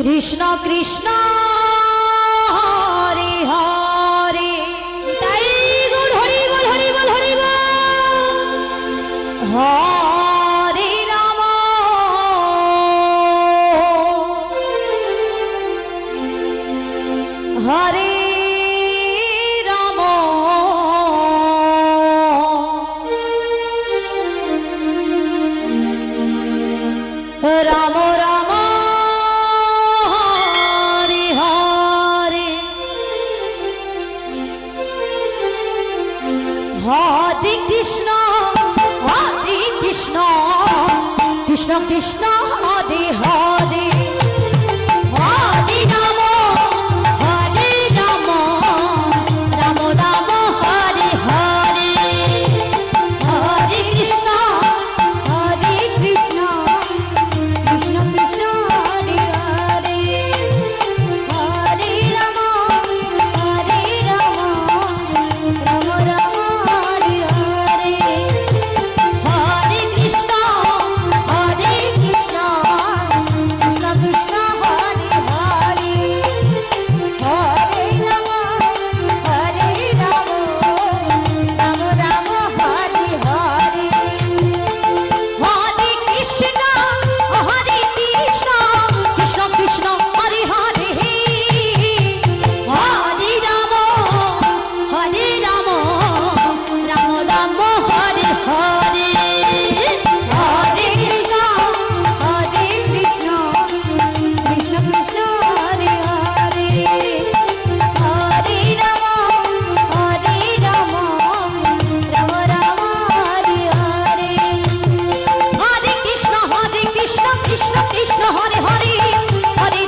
কৃষ্ণ কৃষ্ণ হরে হরে তাই গুণ হরি বল হরি বল হরি বল হরে রাম হরে রাম রাম রাম হরে হরে হরে কৃষ্ণ কৃষ্ণ কৃষ্ণ হরে হরে হরে রাম রাম রাম হরে হরে হরে কৃষ্ণ কৃষ্ণ কৃষ্ণ কৃষ্ণ হরে হরে হরে রাম রাম রাম হরে হরে হরে কৃষ্ণ কৃষ্ণ কৃষ্ণ কৃষ্ণ হরে হরে হরে রাম রাম রাম হরে হরে হরে কৃষ্ণ কৃষ্ণ কৃষ্ণ হরে হরে হরে রাম রাম রাম হরে হরে হরে কৃষ্ণ কৃষ্ণ কৃষ্ণ কৃষ্ণ হরে হরে হরে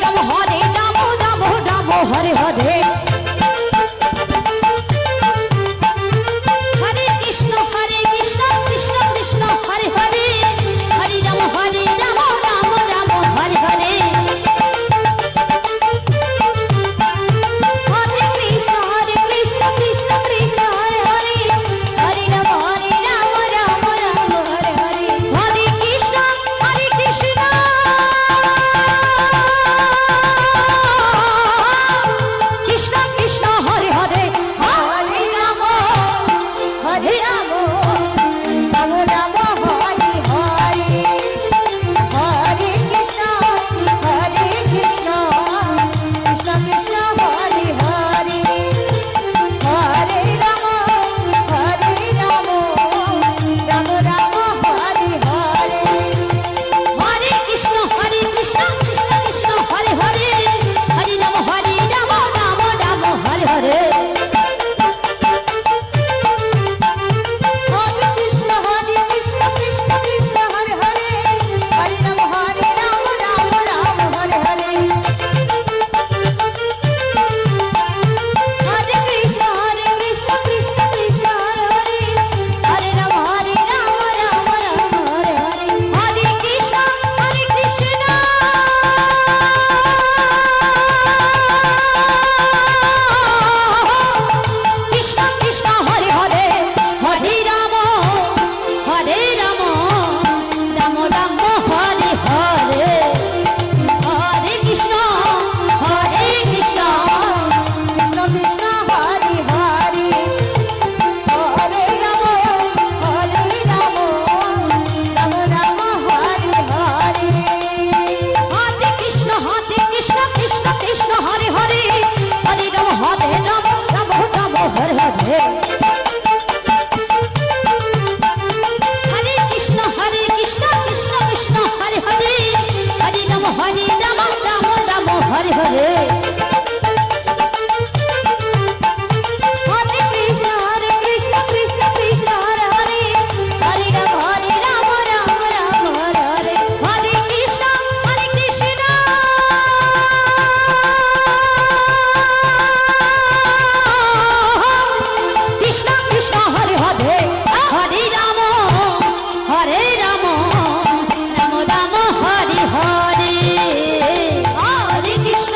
রাম রাম রাম হরে হরে হরে কৃষ্ণ কৃষ্ণ কৃষ্ণ হরে হরে হরে রাম রাম হরে হরে হরে কৃষ্ণ কৃষ্ণ কৃষ্ণ হরে হরে হরে রাম রাম হরে হরে হরে কৃষ্ণ কৃষ্ণ কৃষ্ণ হরে হরে হরে রাম রাম হরে হরে হরে কৃষ্ণ কৃষ্ণ কৃষ্ণ হরে হরে হরে রাম রাম রাম হরে হরে হরে কৃষ্ণ কৃষ্ণ কৃষ্ণ হরে হরে হরে রাম রাম রাম হরে হরে হরে কৃষ্ণ কৃষ্ণ কৃষ্ণ হরে হরে হরে রাম রাম হরে হরে হরে কৃষ্ণ কৃষ্ণ কৃষ্ণ হরে হরে হরে রাম রাম হরে হরে হরে কৃষ্ণ কৃষ্ণ কৃষ্ণ হরে হরে হরে রাম রাম হরে হরে হরে কৃষ্ণ কৃষ্ণ কৃষ্ণ হরে হরে হরে রাম রাম রাম হরে হরে হরে কৃষ্ণ কৃষ্ণ কৃষ্ণ হরে হরে হরে রাম রাম রাম হরে হরে হরে কৃষ্ণ কৃষ্ণ কৃষ্ণ হরে হরে হরে রাম রাম হরে হরে হরে কৃষ্ণ কৃষ্ণ কৃষ্ণ হরে হরে হরে রাম রাম হরে হরে হরে কৃষ্ণ কৃষ্ণ কৃষ্ণ হরে হরে হরে রাম রাম হরে হরে হরে কৃষ্ণ কৃষ্ণ কৃষ্ণ হরে হরে হরে রাম রাম রাম হরে হরে হরে কৃষ্ণ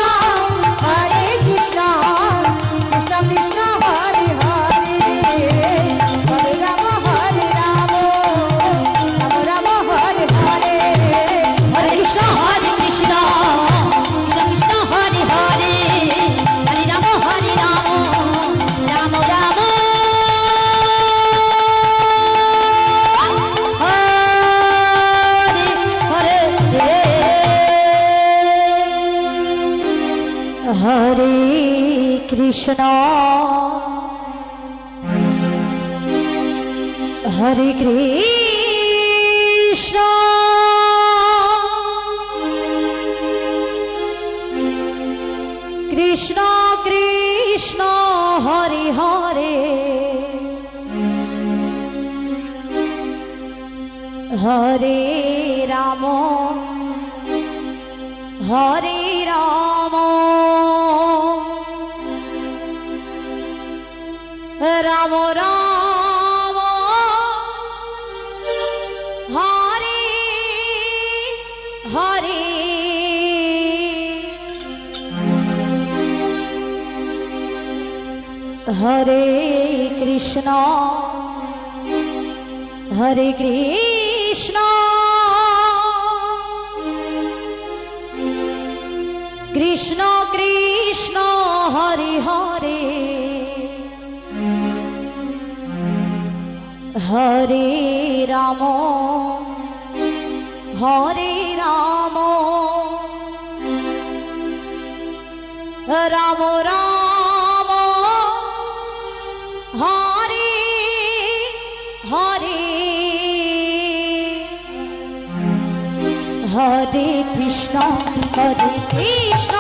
হরে কৃষ্ণ হরে কৃষ্ণ কৃষ্ণ কৃষ্ণ হরে হরে হরে রাম হরে রাম রাম রাম হরে হরে হরে কৃষ্ণ হরে কৃষ্ণ কৃষ্ণ কৃষ্ণ হরে হরে হরে রাম হরে রাম রাম রাম হরে হরে হরে কৃষ্ণ হরে কৃষ্ণ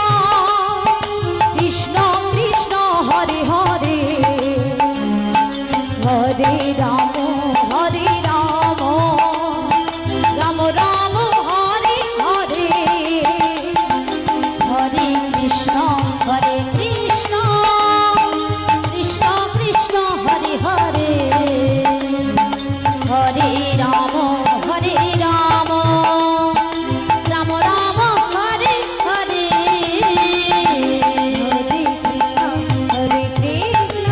কৃষ্ণ কৃষ্ণ হরে হরে হরে রাম হরে রাম রাম রাম হরে হরে হরে কৃষ্ণ হরে কৃষ্ণ কৃষ্ণ কৃষ্ণ হরে হরে হরে রাম হরে রাম রাম রাম হরে হরে হরে কৃষ্ণ কৃষ্ণ কৃষ্ণ হরে হরে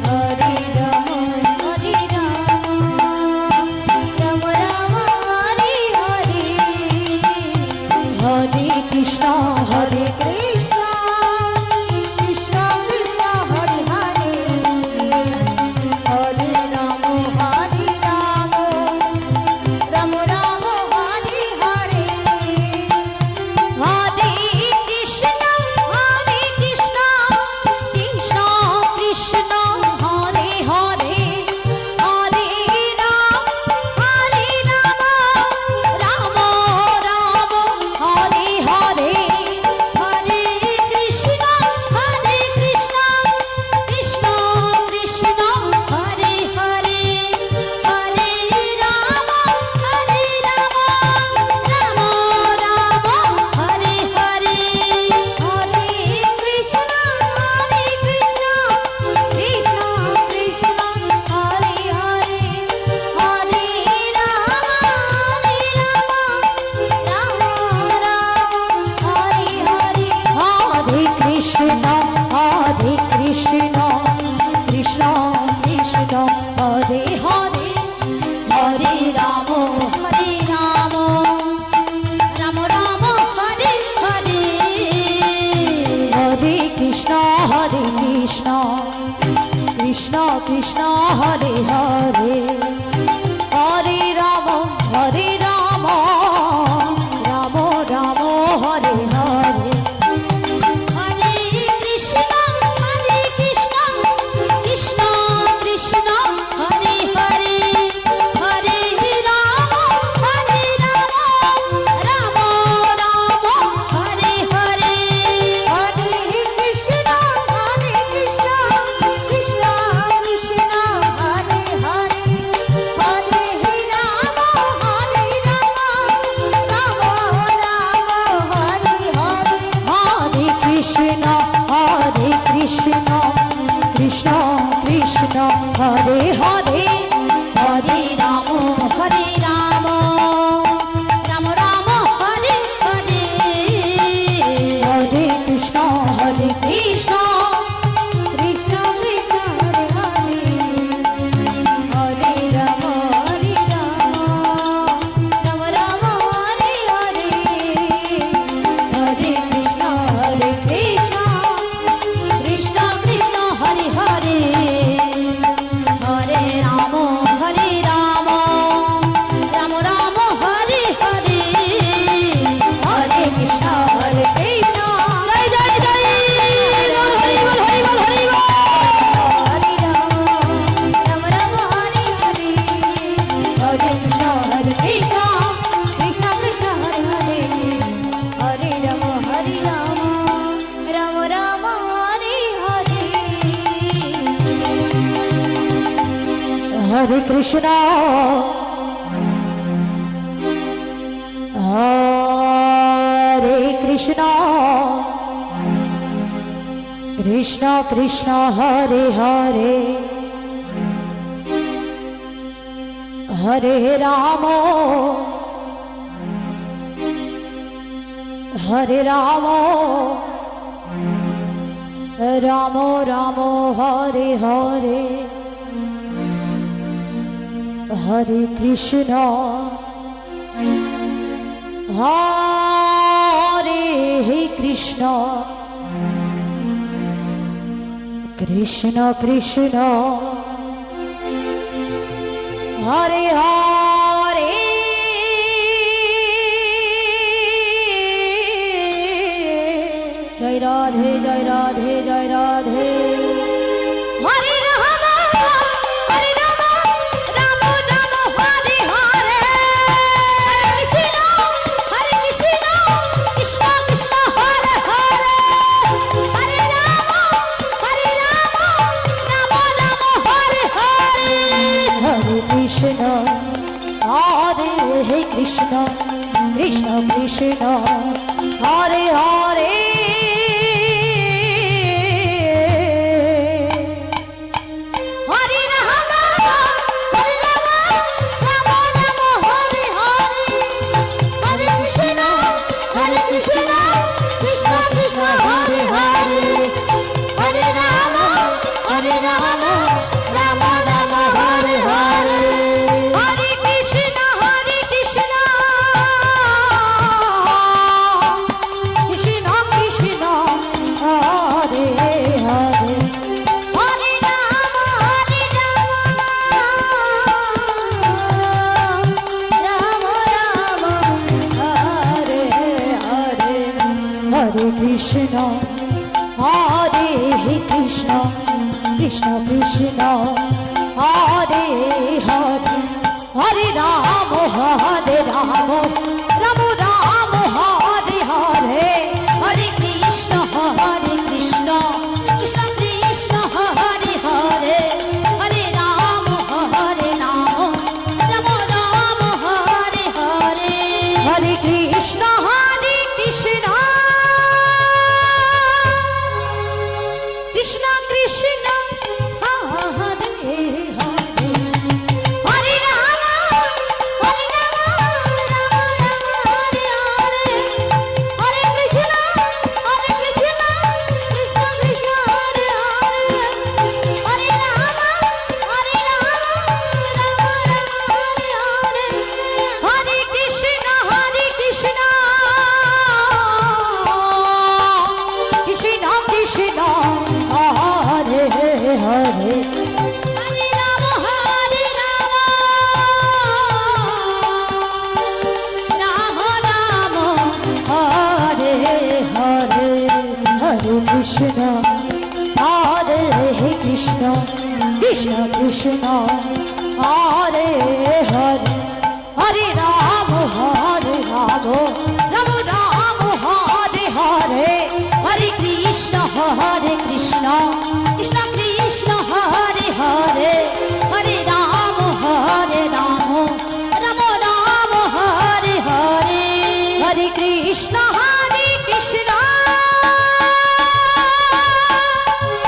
হরে রাম হরে রাম রাম রাম হরে হরে হরে কৃষ্ণ হরে কৃষ্ণ কৃষ্ণ কৃষ্ণ হরে হরে হরে রাম হরে রাম রাম রাম হরে হরে হরে কৃষ্ণ কৃষ্ণ কৃষ্ণ হরে হরে হরে রাম রাম রাম হরে হরে হরে কৃষ্ণ কৃষ্ণ কৃষ্ণ হরে হরে হরে রাম রাম রাম হরে হরে হরে কৃষ্ণ কৃষ্ণ কৃষ্ণ হরে হরে হরে রাম রাম হরে হরে হরে কৃষ্ণ কৃষ্ণ কৃষ্ণ হরে হরে হরে রাম রাম রাম হরে হরে হরে কৃষ্ণ কৃষ্ণ কৃষ্ণ কৃষ্ণ হরে হরে হরে রাম রাম রাম হরে হরে হরে কৃষ্ণ কৃষ্ণ কৃষ্ণ হরে হরে হরে রাম রাম রাম হরে হরে হরে কৃষ্ণ কৃষ্ণ কৃষ্ণ হরে হরে হরে কৃষ্ণ হরে কৃষ্ণ কৃষ্ণ কৃষ্ণ হরে হরে হরে রাম হরে রাম রাম রাম হরে হরে হরে কৃষ্ণ হরে কৃষ্ণ কৃষ্ণ কৃষ্ণ হরে হরে জয় রাধে জয় রাধে জয় রাধে হরে রাম হরে রাম রাম রাম হরে হরে কৃষ্ণ কৃষ্ণ কৃষ্ণ কৃষ্ণ হরে হরে হরে রাম রাম রাম হরে হরে হরে কৃষ্ণ হরে কৃষ্ণ কৃষ্ণ কৃষ্ণ হরে হরে কৃষ্ণ হরে কৃষ্ণ কৃষ্ণ কৃষ্ণ হরে হরে হরে রাম রাম রাম রাম হরে হরে হরে কৃষ্ণ কৃষ্ণ কৃষ্ণ হরে হরে হরে রাম রাম রাম রাম হরে হরে হরে কৃষ্ণ কৃষ্ণ কৃষ্ণ কৃষ্ণ হরে হরে হরে রাম রাম রাম হরে হরে হরে কৃষ্ণ কৃষ্ণ কৃষ্ণ হরে হরে হরে রাম রাম হরে হরে হরে কৃষ্ণ কৃষ্ণ কৃষ্ণ কৃষ্ণ হরে হরে হরে রাম রাম রাম হরে হরে হরে কৃষ্ণ হরে কৃষ্ণ কৃষ্ণ কৃষ্ণ হরে হরে হরে রাম রাম রাম হরে হরে হরে কৃষ্ণ কৃষ্ণ কৃষ্ণ কৃষ্ণ হরে হরে হরে রাম রাম রাম রাম হরে হরে হরে কৃষ্ণ কৃষ্ণ কৃষ্ণ কৃষ্ণ হরে হরে হরে রাম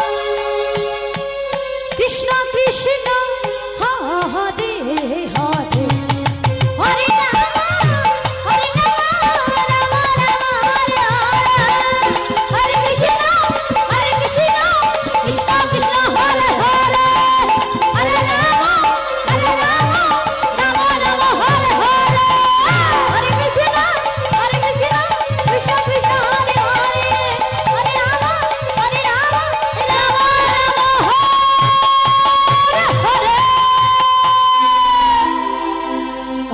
রাম হরে হরে হরে কৃষ্ণ কৃষ্ণ কৃষ্ণ হরে হরে হরে রাম রাম রাম হরে হরে হরে কৃষ্ণ কৃষ্ণ কৃষ্ণ হরে হরে হরে রাম রাম রাম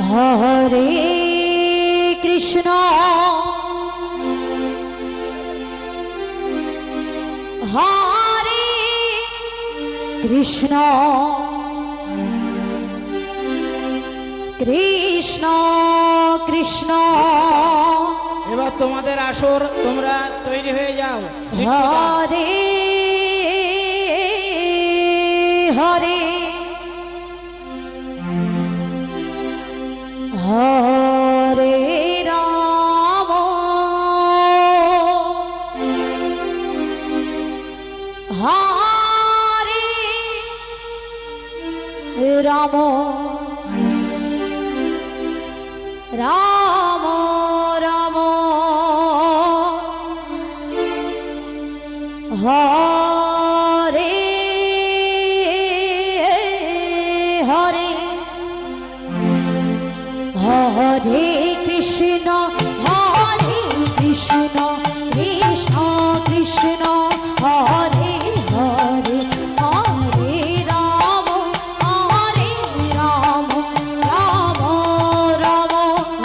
হরে কৃষ্ণ হরে কৃষ্ণ কৃষ্ণ কৃষ্ণ এবার তোমাদের আসর, তোমরা তৈরি হয়ে যাও। হরে হরে হরে রাম হরে রাম রাম রাম হরে হরে হরে কৃষ্ণ কৃষ্ণ কৃষ্ণ হরে হরে হরে রাম রাম রাম রাম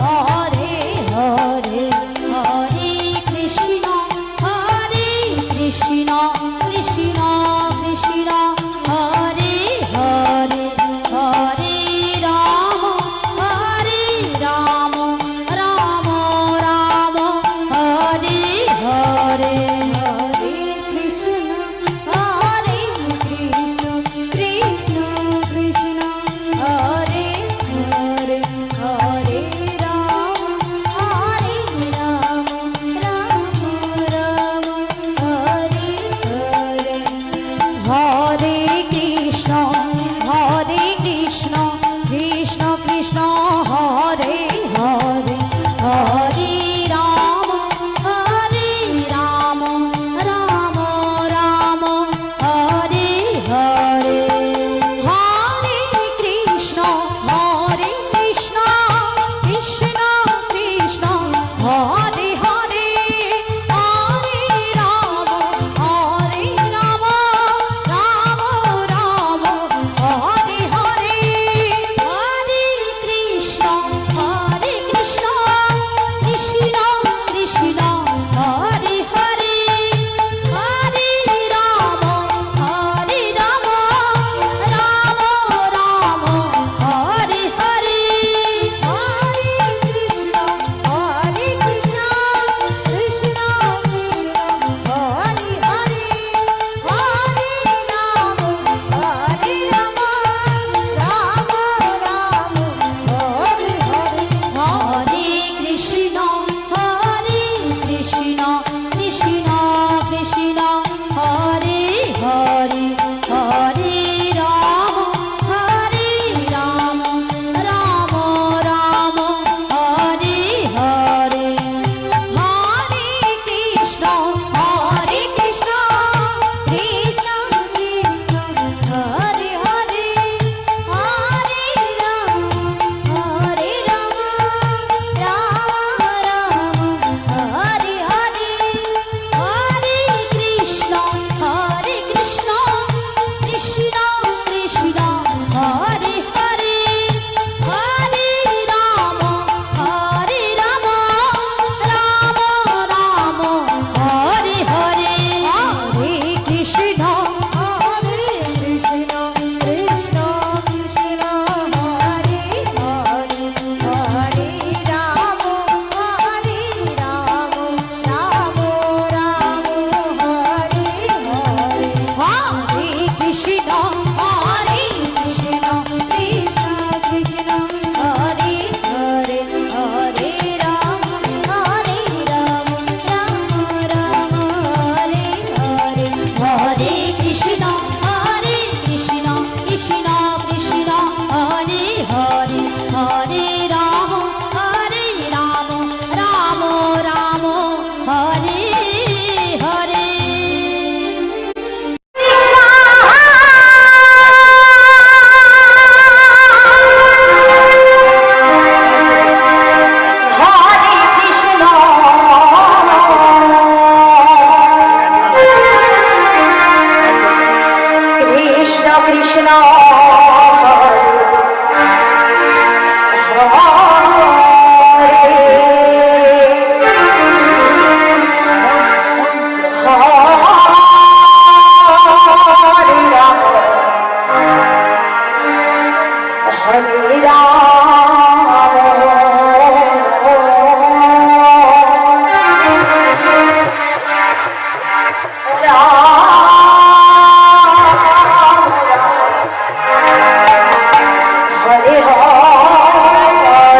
হরে হরে হরে কৃষ্ণ কৃষ্ণ কৃষ্ণ কৃষ্ণ হরে হরে হরে রাম রাম রাম রাম হরে হরে হরে কৃষ্ণ কৃষ্ণ কৃষ্ণ কৃষ্ণ হরে হরে হরে রাম রাম রাম রাম হরে হরে হরে কৃষ্ণ কৃষ্ণ কৃষ্ণ হরে হরে হরে রাম রাম রাম রাম হরে হরে হরে কৃষ্ণ কৃষ্ণ কৃষ্ণ হরে হরে হরে রাম রাম রাম হরে হরে হরে কৃষ্ণ কৃষ্ণ কৃষ্ণ কৃষ্ণ হরে হরে হরে রাম রাম রাম হরে হরে হরে কৃষ্ণ কৃষ্ণ কৃষ্ণ হরে হরে হরে রাম রাম রাম হরে হরে হরে কৃষ্ণ কৃষ্ণ কৃষ্ণ কৃষ্ণ হরে হরে হরে রাম রাম রাম রাম হরে হরে হরে কৃষ্ণ কৃষ্ণ কৃষ্ণ হরে হরে হরে রাম রাম রাম হরে হরে হরে কৃষ্ণ কৃষ্ণ কৃষ্ণ কৃষ্ণ হরে হরে হরে রাম রাম রাম হরে হরে হরে কৃষ্ণ কৃষ্ণ কৃষ্ণ কৃষ্ণ হরে হরে হরে রাম রাম রাম হরে হরে হরে কৃষ্ণ কৃষ্ণ কৃষ্ণ কৃষ্ণ হরে হরে হরে রাম রাম রাম হরে হরে হরে কৃষ্ণ কৃষ্ণ কৃষ্ণ কৃষ্ণ হরে হরে হরে রাম রাম রাম হরে হরে হরে কৃষ্ণ কৃষ্ণ কৃষ্ণ হরে হরে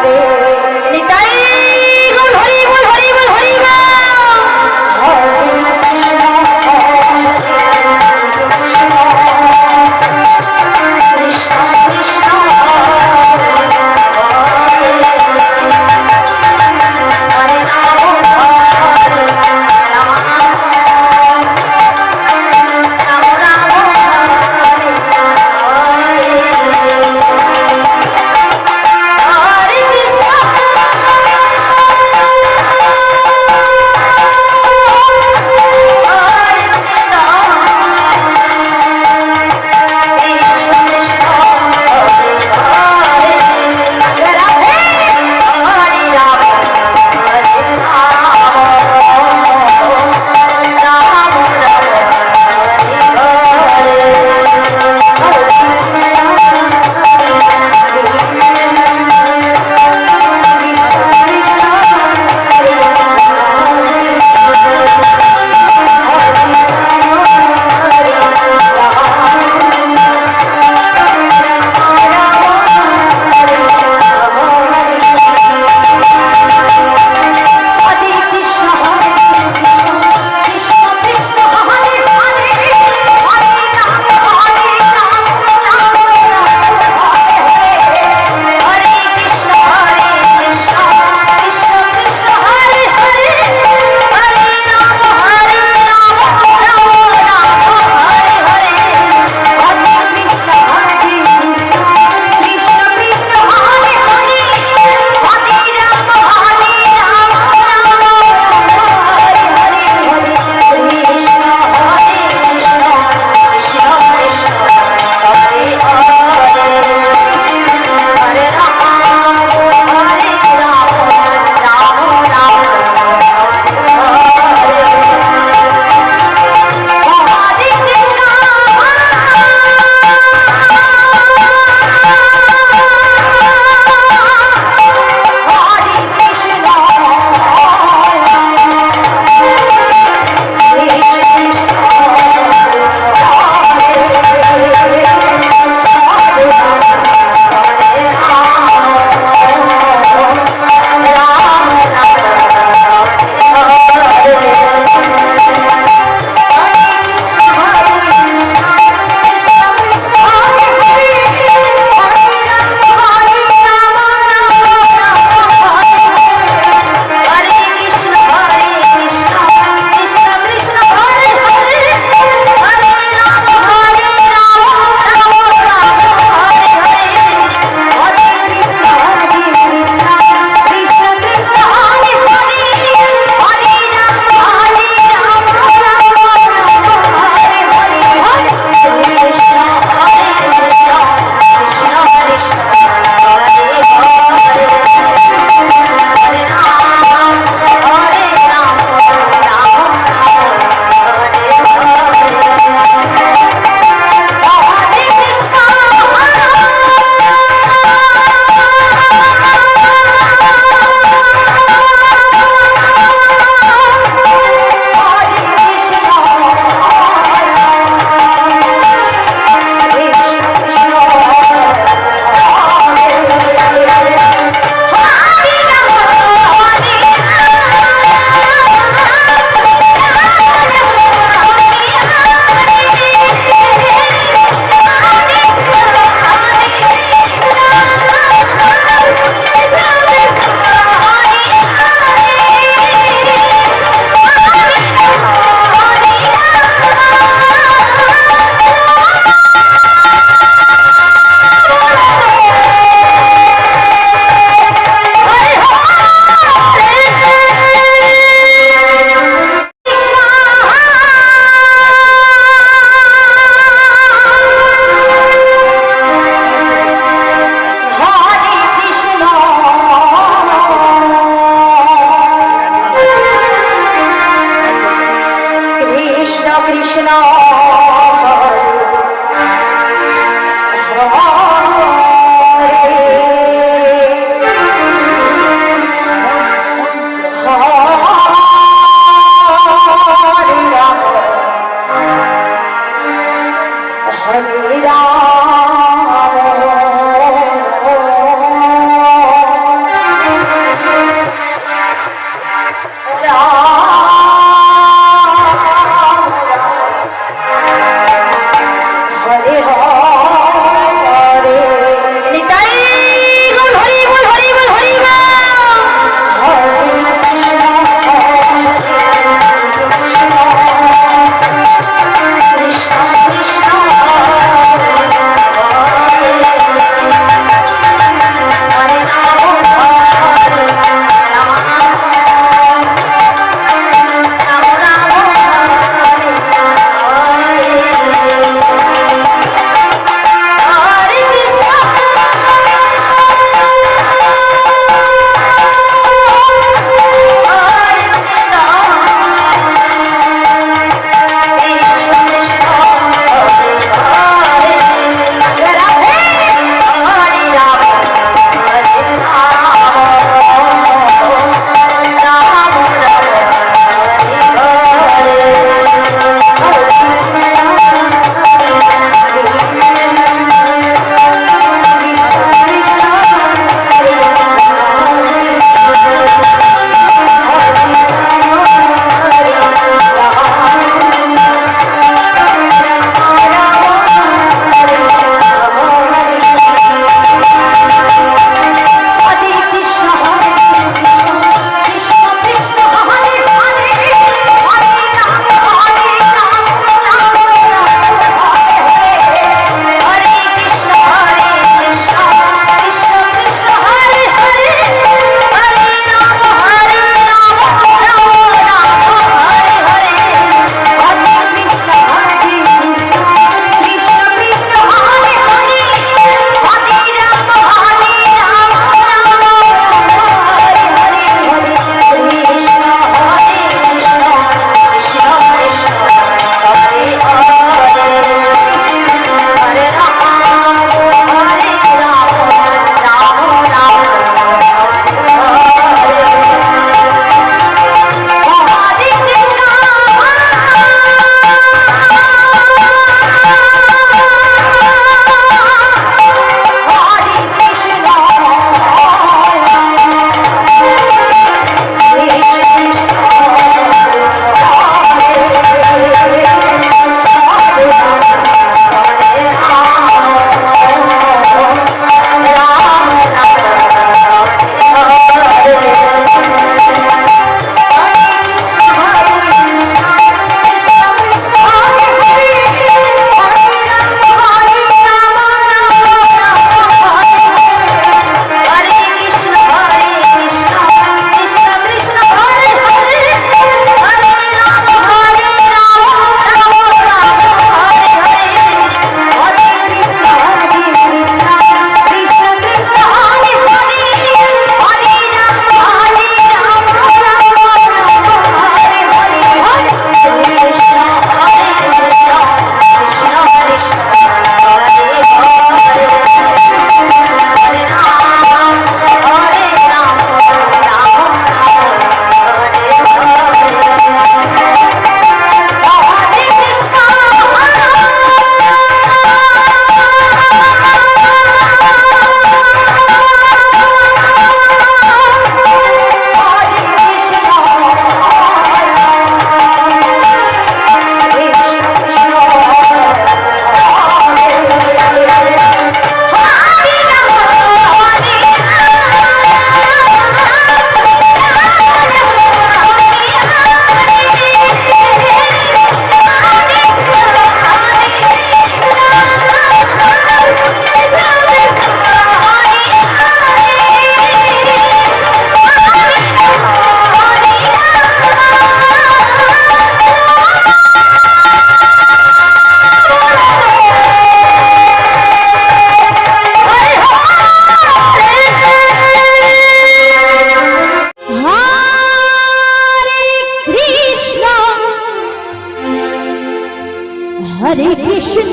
হরে কৃষ্ণ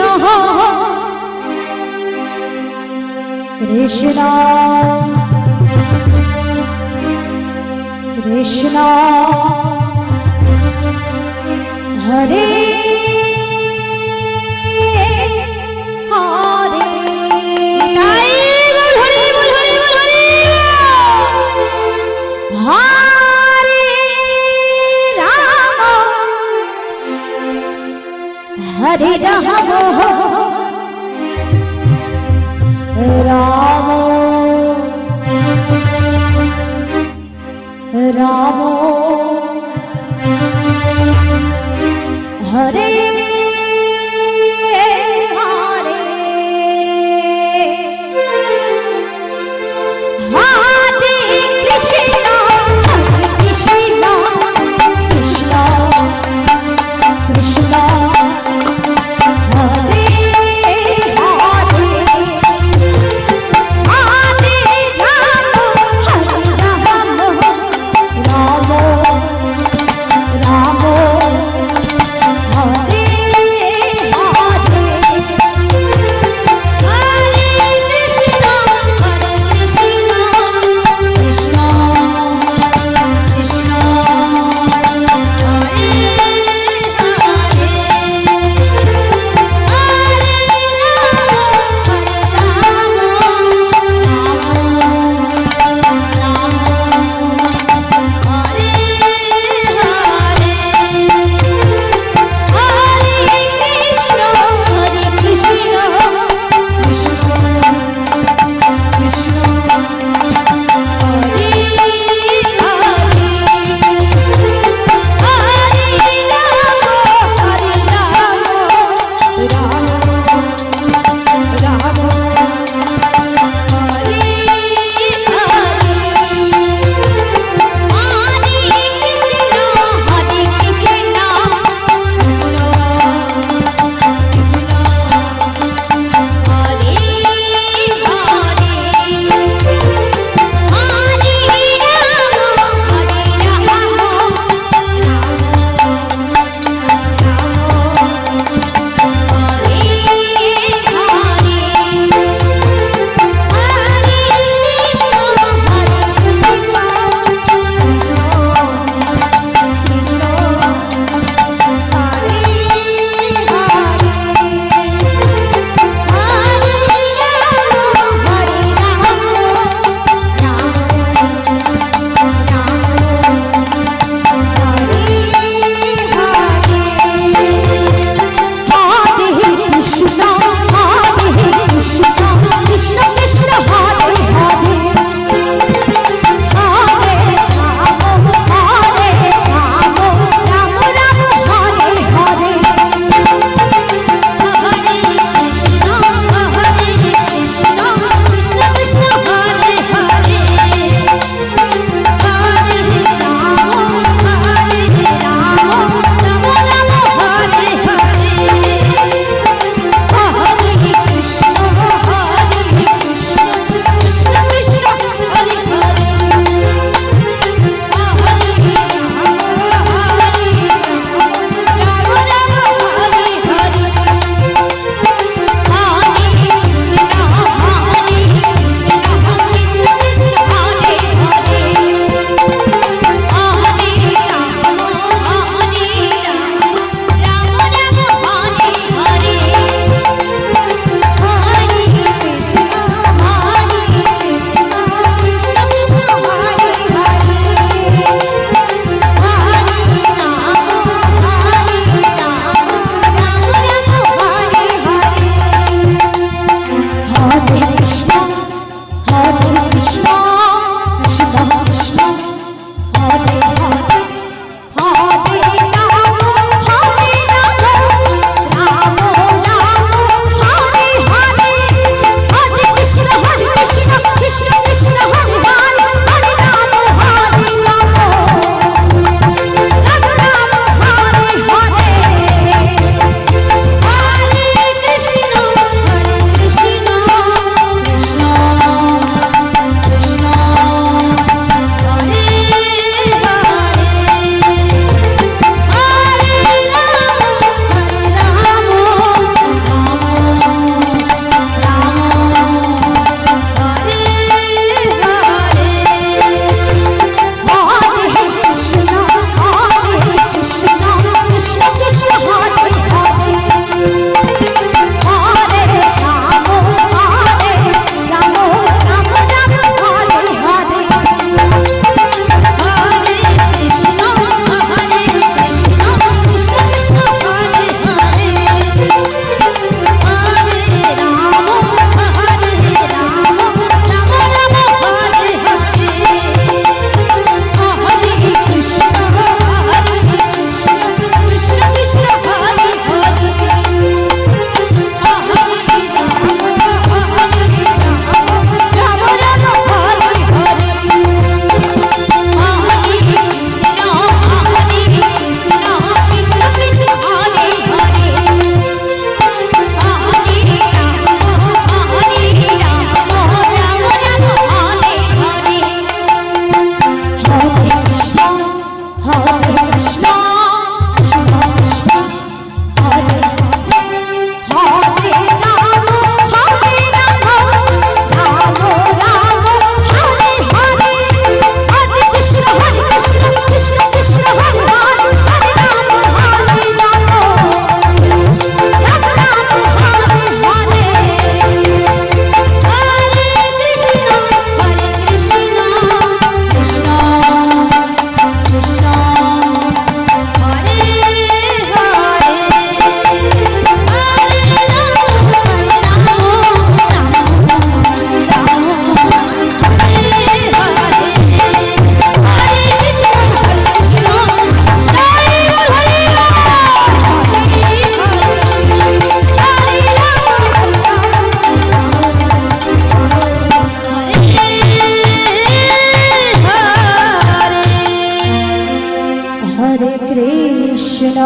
কৃষ্ণ কৃষ্ণ হরে হরে হরে রাম হরে রাম রাম রাম হরে হরে হরে কৃষ্ণ কৃষ্ণ কৃষ্ণ কৃষ্ণ হরে হরে হরে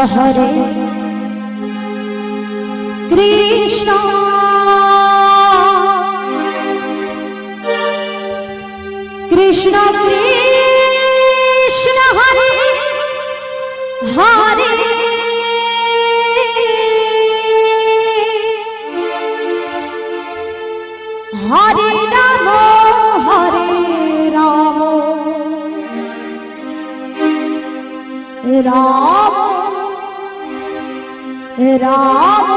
হরে কৃষ্ণ কৃষ্ণ কৃষ্ণ হরে হরে হরে রাম হরে রাম রাম রাম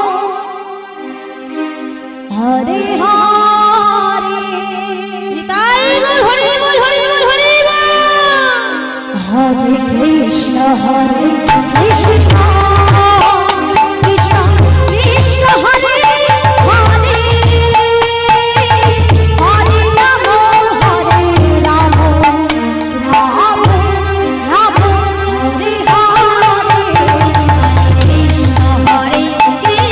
হরে হরে নিতাই গৌর হরি বল হরি বল হরি বল হরে কৃষ্ণ হরে কৃষ্ণ কৃষ্ণ কৃষ্ণ হরে হরে হরে রাম হরে রাম রাম রাম হরে হরে কৃষ্ণ হরে কৃষ্ণ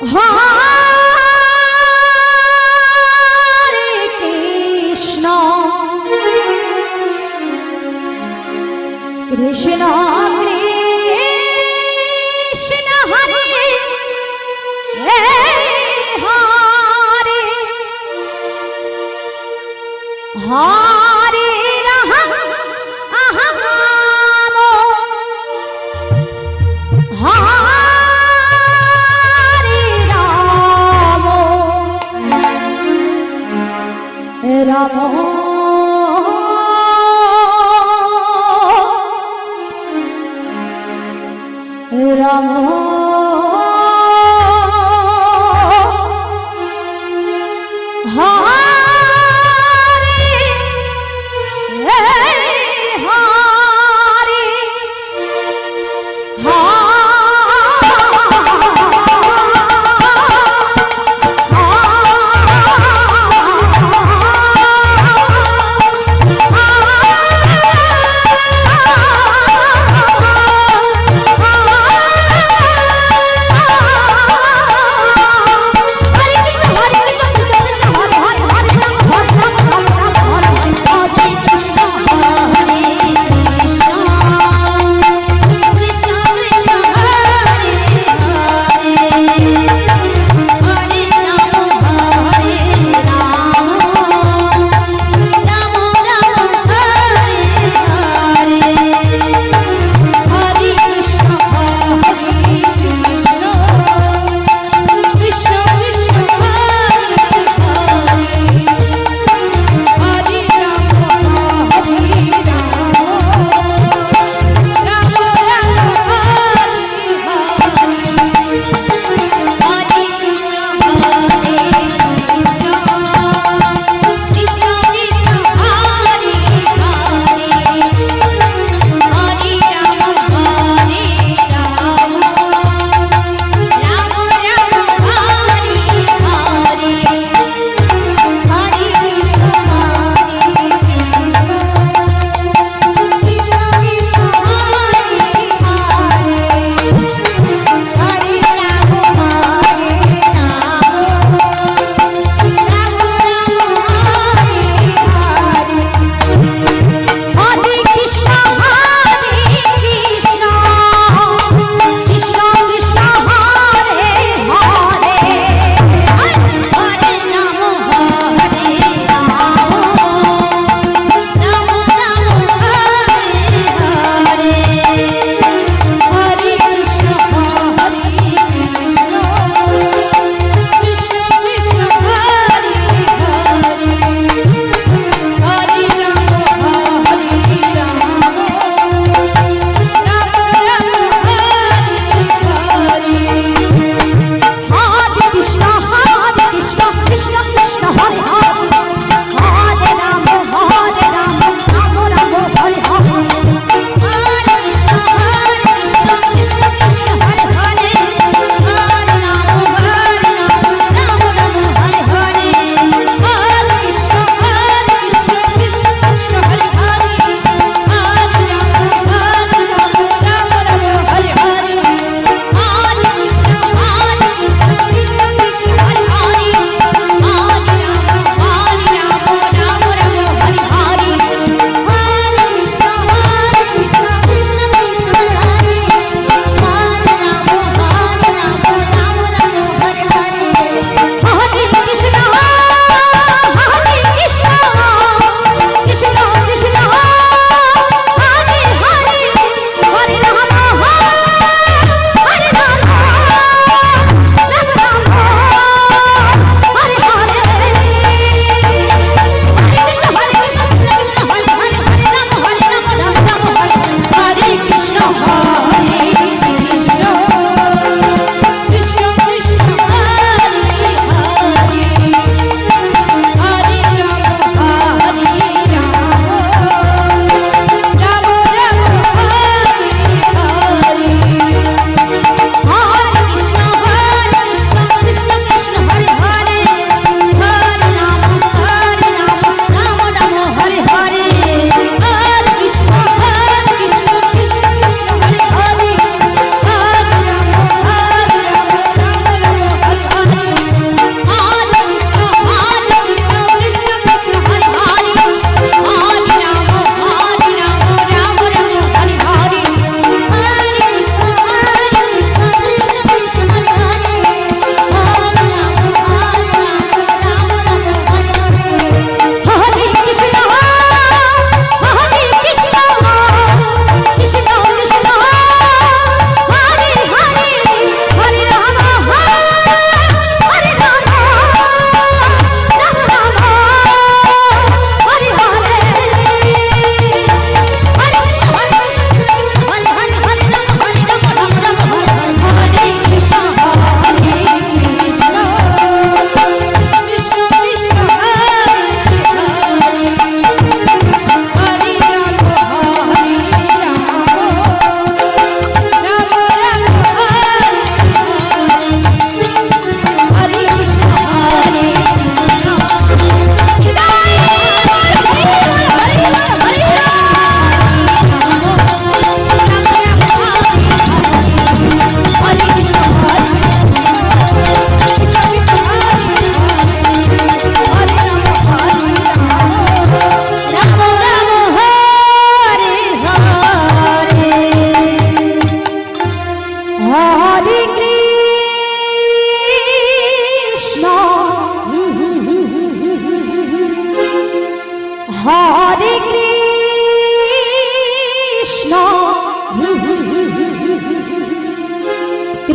হরে কৃষ্ণ কৃষ্ণ কৃষ্ণ হরে হরে হরে রাম হরে রাম রাম রাম হরে হরে হরে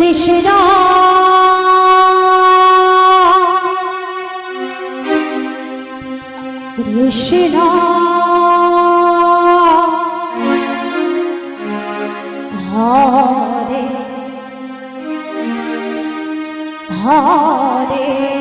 কৃষ্ণ কৃষ্ণ হরে হরে